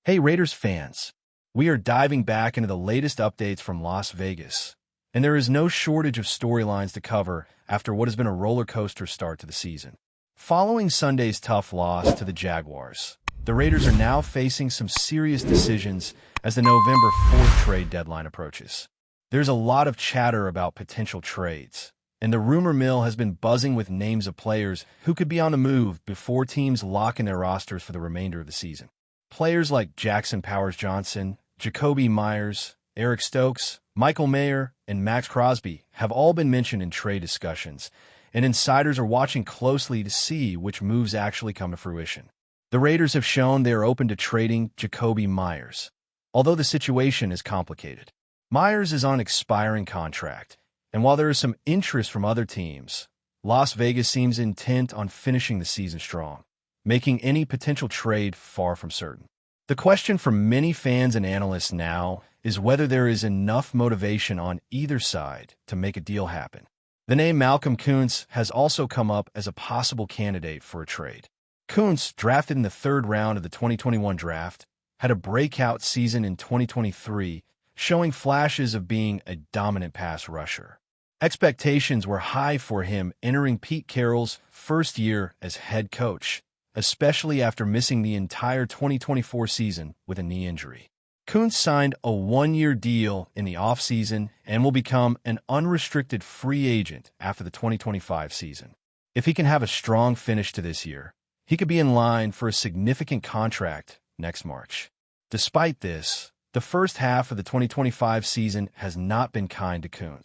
Hey Raiders fans, we are diving back into the latest updates from Las Vegas, and there is no shortage of storylines to cover after what has been a roller coaster start to the season. Following Sunday's tough loss to the Jaguars, the Raiders are now facing some serious decisions as the November 4th trade deadline approaches. There's a lot of chatter about potential trades, and the rumor mill has been buzzing with names of players who could be on the move before teams lock in their rosters for the remainder of the season. Players like Jackson Powers-Johnson, Jakobi Meyers, Eric Stokes, Michael Mayer, and Max Crosby have all been mentioned in trade discussions, and insiders are watching closely to see which moves actually come to fruition. The Raiders have shown they are open to trading Jakobi Meyers, although the situation is complicated. Meyers is on an expiring contract, and while there is some interest from other teams, Las Vegas seems intent on finishing the season strong, making any potential trade far from certain. The question for many fans and analysts now is whether there is enough motivation on either side to make a deal happen. The name Malcolm Koon has also come up as a possible candidate for a trade. Koon, drafted in the third round of the 2021 draft, had a breakout season in 2023, showing flashes of being a dominant pass rusher. Expectations were high for him entering Pete Carroll's first year as head coach, especially after missing the entire 2024 season with a knee injury. Koon signed a one-year deal in the offseason and will become an unrestricted free agent after the 2025 season. If he can have a strong finish to this year, he could be in line for a significant contract next March. Despite this, the first half of the 2025 season has not been kind to Koon.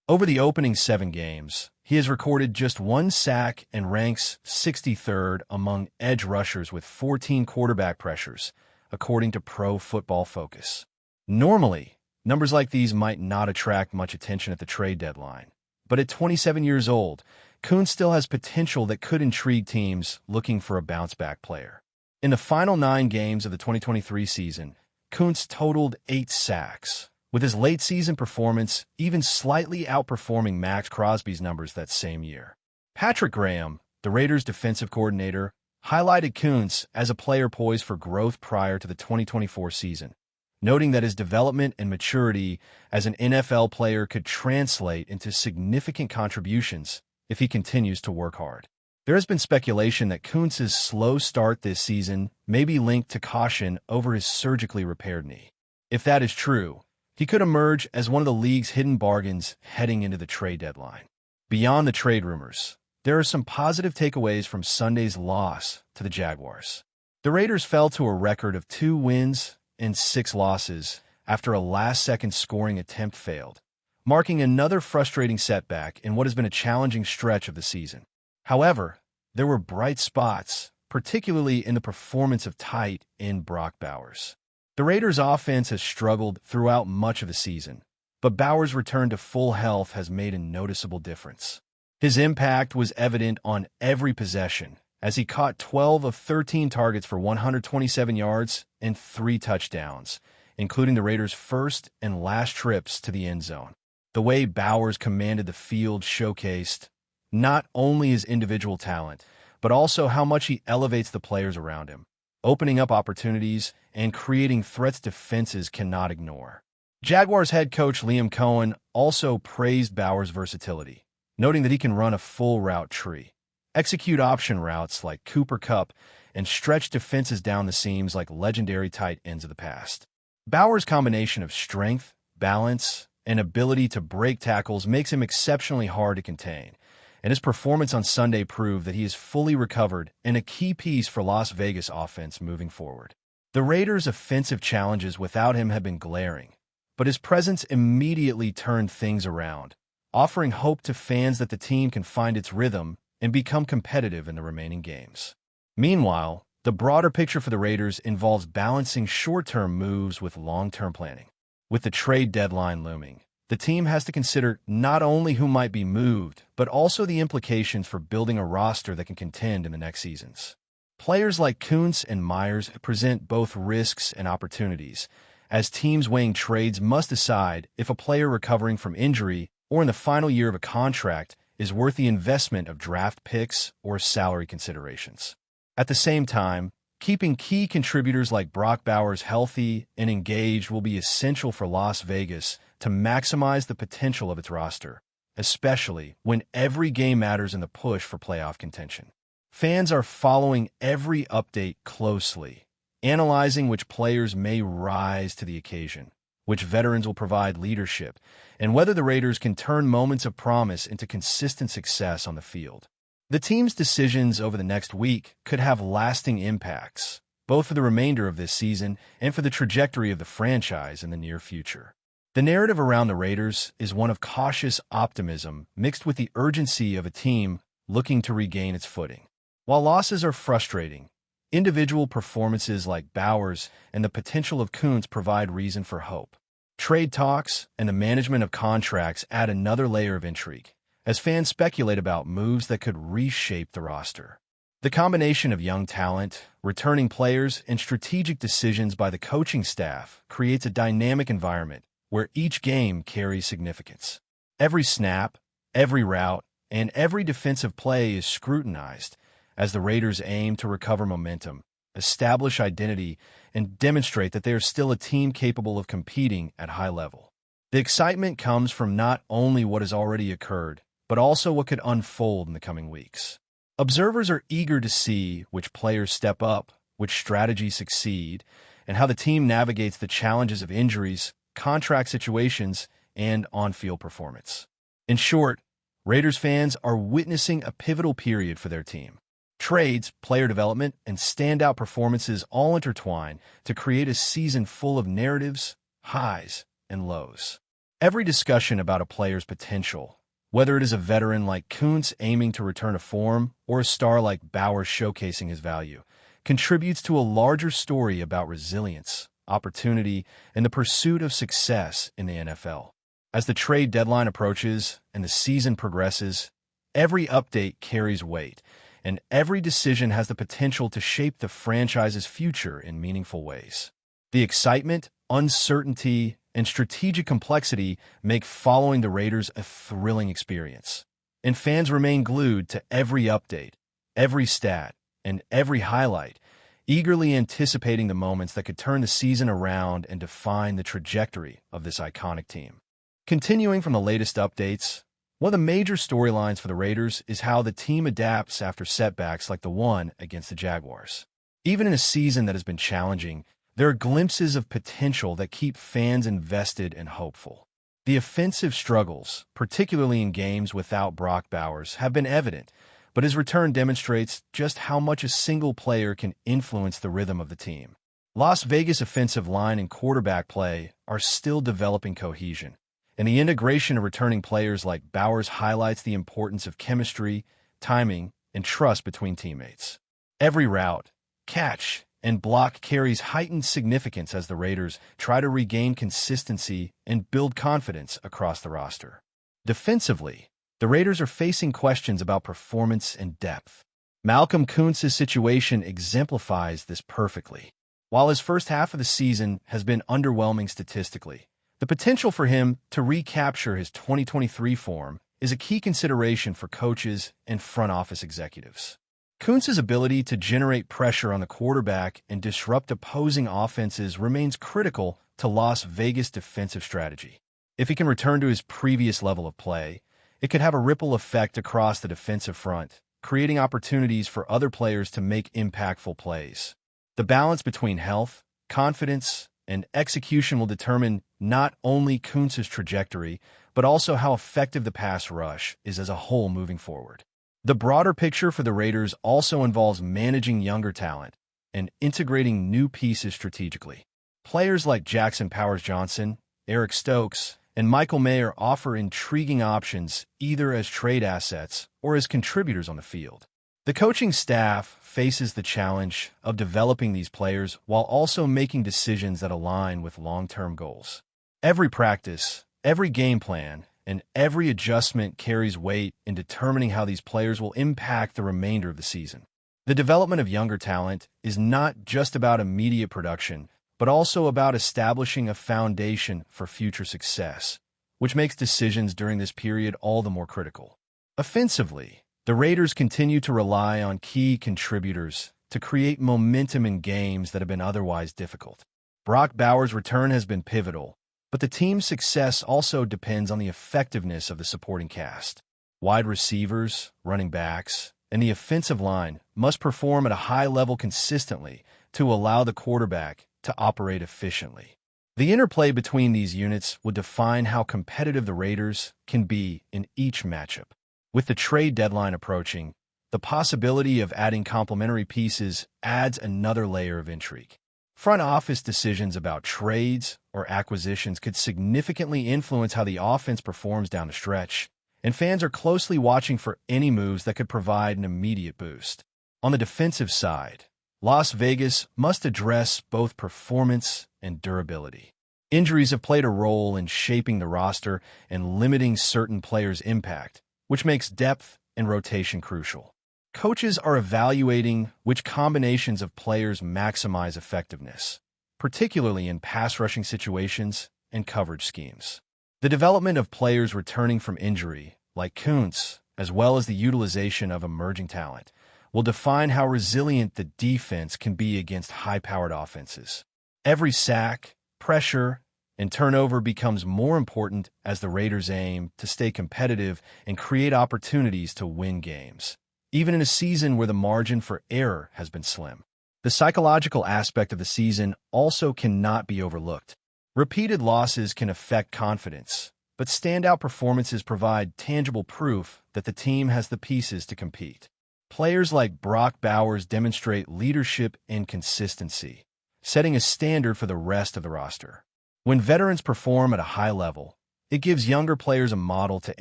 Over the opening 7 games, he has recorded just 1 sack and ranks 63rd among edge rushers with 14 quarterback pressures, according to Pro Football Focus. Normally, numbers like these might not attract much attention at the trade deadline, but at 27 years old, Koon still has potential that could intrigue teams looking for a bounce-back player. In the final 9 games of the 2023 season, Koon totaled 8 sacks, with his late-season performance even slightly outperforming Max Crosby's numbers that same year. Patrick Graham, the Raiders' defensive coordinator, highlighted Koon as a player poised for growth prior to the 2024 season, noting that his development and maturity as an NFL player could translate into significant contributions if he continues to work hard. There has been speculation that Koon's slow start this season may be linked to caution over his surgically repaired knee. If that is true, he could emerge as one of the league's hidden bargains heading into the trade deadline. Beyond the trade rumors, there are some positive takeaways from Sunday's loss to the Jaguars. The Raiders fell to a record of 2 wins and 6 losses after a last-second scoring attempt failed, marking another frustrating setback in what has been a challenging stretch of the season. However, there were bright spots, particularly in the performance of tight end Brock Bowers. The Raiders' offense has struggled throughout much of the season, but Bowers' return to full health has made a noticeable difference. His impact was evident on every possession, as he caught 12 of 13 targets for 127 yards and 3 touchdowns, including the Raiders' first and last trips to the end zone. The way Bowers commanded the field showcased not only his individual talent, but also how much he elevates the players around him, opening up opportunities and creating threats defenses cannot ignore. Jaguars head coach Liam Cohen also praised Bowers' versatility, noting that he can run a full route tree, execute option routes like Cooper Kupp, and stretch defenses down the seams like legendary tight ends of the past. Bowers' combination of strength, balance, and ability to break tackles makes him exceptionally hard to contain, and his performance on Sunday proved that he is fully recovered and a key piece for Las Vegas offense moving forward. The Raiders' offensive challenges without him have been glaring, but his presence immediately turned things around, offering hope to fans that the team can find its rhythm and become competitive in the remaining games. Meanwhile, the broader picture for the Raiders involves balancing short-term moves with long-term planning. With the trade deadline looming, the team has to consider not only who might be moved, but also the implications for building a roster that can contend in the next seasons. Players like Koon and Meyers present both risks and opportunities, as teams weighing trades must decide if a player recovering from injury or in the final year of a contract is worth the investment of draft picks or salary considerations. At the same time, Keeping key contributors like Brock Bowers healthy and engaged will be essential for Las Vegas to maximize the potential of its roster, especially when every game matters in the push for playoff contention. Fans are following every update closely, analyzing which players may rise to the occasion, which veterans will provide leadership, and whether the Raiders can turn moments of promise into consistent success on the field. The team's decisions over the next week could have lasting impacts, both for the remainder of this season and for the trajectory of the franchise in the near future. The narrative around the Raiders is one of cautious optimism mixed with the urgency of a team looking to regain its footing. While losses are frustrating, individual performances like Bowers and the potential of Koon's provide reason for hope. Trade talks and the management of contracts add another layer of intrigue, as fans speculate about moves that could reshape the roster. The combination of young talent, returning players, and strategic decisions by the coaching staff creates a dynamic environment where each game carries significance. Every snap, every route, and every defensive play is scrutinized as the Raiders aim to recover momentum, establish identity, and demonstrate that they are still a team capable of competing at high level. The excitement comes from not only what has already occurred, but also what could unfold in the coming weeks. Observers are eager to see which players step up, which strategies succeed, and how the team navigates the challenges of injuries, contract situations, and on-field performance. In short, Raiders fans are witnessing a pivotal period for their team. Trades, player development, and standout performances all intertwine to create a season full of narratives, highs, and lows. Every discussion about a player's potential, whether it is a veteran like Koon's aiming to return to form or a star like Bowers showcasing his value, contributes to a larger story about resilience, opportunity, and the pursuit of success in the NFL. As the trade deadline approaches and the season progresses, every update carries weight, and every decision has the potential to shape the franchise's future in meaningful ways. The excitement, uncertainty, and strategic complexity make following the Raiders a thrilling experience, and fans remain glued to every update, every stat, and every highlight, eagerly anticipating the moments that could turn the season around and define the trajectory of this iconic team. Continuing from the latest updates, one of the major storylines for the Raiders is how the team adapts after setbacks like the one against the Jaguars. Even in a season that has been challenging, there are glimpses of potential that keep fans invested and hopeful. The offensive struggles, particularly in games without Brock Bowers, have been evident, but his return demonstrates just how much a single player can influence the rhythm of the team. Las Vegas' offensive line and quarterback play are still developing cohesion, and the integration of returning players like Bowers highlights the importance of chemistry, timing, and trust between teammates. Every route, catch, and block carries heightened significance as the Raiders try to regain consistency and build confidence across the roster. Defensively, the Raiders are facing questions about performance and depth. Malcolm Koontz's situation exemplifies this perfectly. While his first half of the season has been underwhelming statistically, the potential for him to recapture his 2023 form is a key consideration for coaches and front office executives. Koontz's ability to generate pressure on the quarterback and disrupt opposing offenses remains critical to Las Vegas' defensive strategy. If he can return to his previous level of play, it could have a ripple effect across the defensive front, creating opportunities for other players to make impactful plays. The balance between health, confidence, and execution will determine not only Koontz's trajectory, but also how effective the pass rush is as a whole moving forward. The broader picture for the Raiders also involves managing younger talent and integrating new pieces strategically. Players like Jackson Powers-Johnson, Eric Stokes, and Michael Mayer offer intriguing options either as trade assets or as contributors on the field. The coaching staff faces the challenge of developing these players while also making decisions that align with long-term goals. Every practice, every game plan, and every adjustment carries weight in determining how these players will impact the remainder of the season. The development of younger talent is not just about immediate production, but also about establishing a foundation for future success, which makes decisions during this period all the more critical. Offensively, the Raiders continue to rely on key contributors to create momentum in games that have been otherwise difficult. Brock Bowers' return has been pivotal, but the team's success also depends on the effectiveness of the supporting cast. Wide receivers, running backs, and the offensive line must perform at a high level consistently to allow the quarterback to operate efficiently. The interplay between these units would define how competitive the Raiders can be in each matchup. With the trade deadline approaching, the possibility of adding complementary pieces adds another layer of intrigue. Front office decisions about trades or acquisitions could significantly influence how the offense performs down the stretch, and fans are closely watching for any moves that could provide an immediate boost. On the defensive side, Las Vegas must address both performance and durability. Injuries have played a role in shaping the roster and limiting certain players' impact, which makes depth and rotation crucial. Coaches are evaluating which combinations of players maximize effectiveness, particularly in pass-rushing situations and coverage schemes. The development of players returning from injury, like Koon, as well as the utilization of emerging talent, will define how resilient the defense can be against high-powered offenses. Every sack, pressure, and turnover becomes more important as the Raiders aim to stay competitive and create opportunities to win games, even in a season where the margin for error has been slim. The psychological aspect of the season also cannot be overlooked. Repeated losses can affect confidence, but standout performances provide tangible proof that the team has the pieces to compete. Players like Brock Bowers demonstrate leadership and consistency, setting a standard for the rest of the roster. When veterans perform at a high level, it gives younger players a model to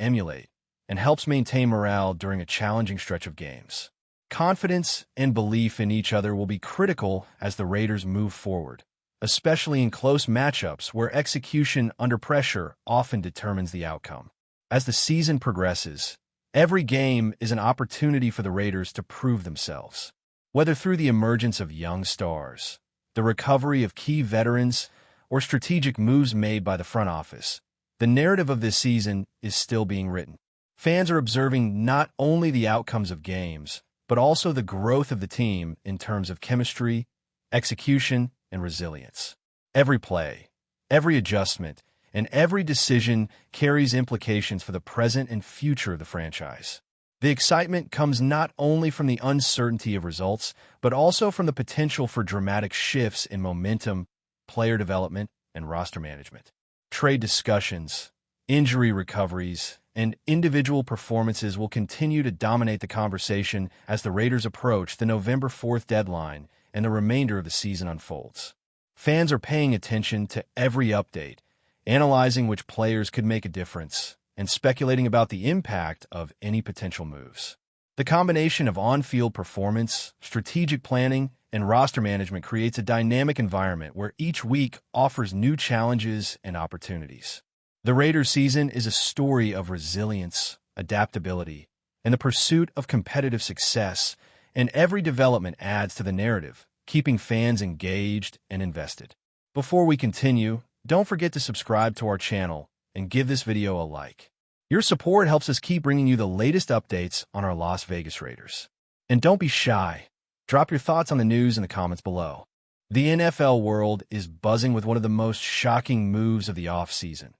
emulate and helps maintain morale during a challenging stretch of games. Confidence and belief in each other will be critical as the Raiders move forward, especially in close matchups where execution under pressure often determines the outcome. As the season progresses, every game is an opportunity for the Raiders to prove themselves, whether through the emergence of young stars, the recovery of key veterans, or strategic moves made by the front office. The narrative of this season is still being written. Fans are observing not only the outcomes of games, but also the growth of the team in terms of chemistry, execution, and resilience. Every play, every adjustment, and every decision carries implications for the present and future of the franchise. The excitement comes not only from the uncertainty of results, but also from the potential for dramatic shifts in momentum, player development, and roster management. Trade discussions, injury recoveries, and individual performances will continue to dominate the conversation as the Raiders approach the November 4th deadline and the remainder of the season unfolds. Fans are paying attention to every update, analyzing which players could make a difference, and speculating about the impact of any potential moves. The combination of on-field performance, strategic planning, and roster management creates a dynamic environment where each week offers new challenges and opportunities. The Raiders season is a story of resilience, adaptability, and the pursuit of competitive success, and every development adds to the narrative, keeping fans engaged and invested. Before we continue, don't forget to subscribe to our channel and give this video a like. Your support helps us keep bringing you the latest updates on our Las Vegas Raiders. And don't be shy. Drop your thoughts on the news in the comments below. The NFL world is buzzing with one of the most shocking moves of the offseason.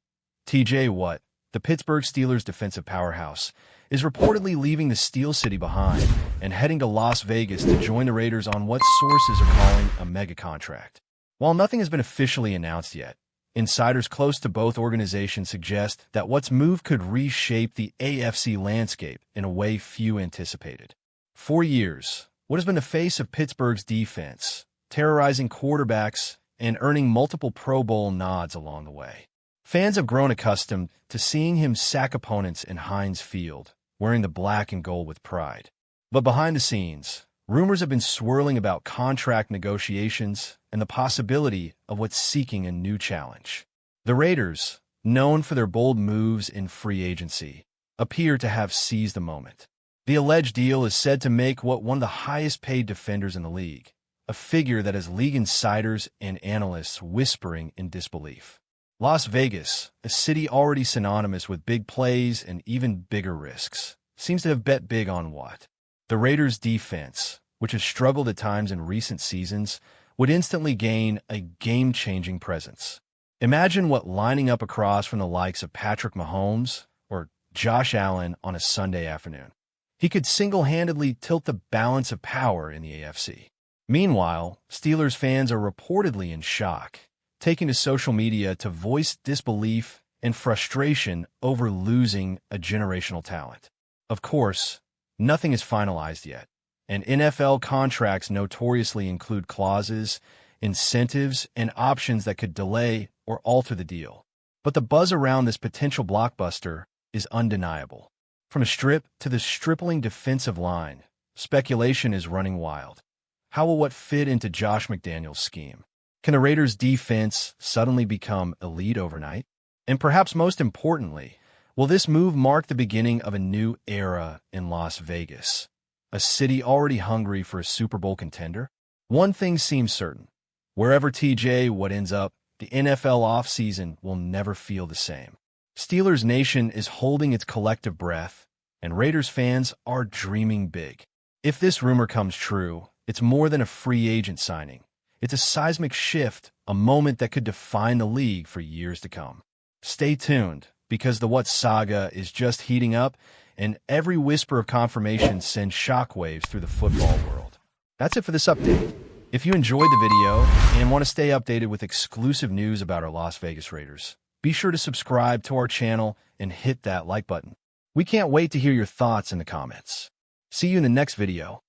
TJ Watt, the Pittsburgh Steelers defensive powerhouse, is reportedly leaving the Steel City behind and heading to Las Vegas to join the Raiders on what sources are calling a mega contract. While nothing has been officially announced yet, insiders close to both organizations suggest that Watt's move could reshape the AFC landscape in a way few anticipated. For years, Watt has been the face of Pittsburgh's defense, terrorizing quarterbacks and earning multiple Pro Bowl nods along the way. Fans have grown accustomed to seeing him sack opponents in Heinz Field, wearing the black and gold with pride. But behind the scenes, rumors have been swirling about contract negotiations and the possibility of Watt's seeking a new challenge. The Raiders, known for their bold moves in free agency, appear to have seized the moment. The alleged deal is said to make Watt one of the highest-paid defenders in the league, a figure that has league insiders and analysts whispering in disbelief. Las Vegas, a city already synonymous with big plays and even bigger risks, seems to have bet big on Watt. The Raiders' defense, which has struggled at times in recent seasons, would instantly gain a game-changing presence. Imagine what lining up across from the likes of Patrick Mahomes or Josh Allen on a Sunday afternoon. He could single-handedly tilt the balance of power in the AFC. Meanwhile, Steelers fans are reportedly in shock, taking to social media to voice disbelief and frustration over losing a generational talent. Of course, nothing is finalized yet, and NFL contracts notoriously include clauses, incentives, and options that could delay or alter the deal. But the buzz around this potential blockbuster is undeniable. From a strip to the stripling defensive line, speculation is running wild. How will what fit into Josh McDaniels' scheme? Can the Raiders' defense suddenly become elite overnight? And perhaps most importantly, will this move mark the beginning of a new era in Las Vegas, a city already hungry for a Super Bowl contender? One thing seems certain. Wherever TJ Watt ends up, the NFL offseason will never feel the same. Steelers Nation is holding its collective breath, and Raiders fans are dreaming big. If this rumor comes true, it's more than a free agent signing. It's a seismic shift, a moment that could define the league for years to come. Stay tuned, because the What saga is just heating up, and every whisper of confirmation sends shockwaves through the football world. That's it for this update. If you enjoyed the video and want to stay updated with exclusive news about our Las Vegas Raiders, be sure to subscribe to our channel and hit that like button. We can't wait to hear your thoughts in the comments. See you in the next video.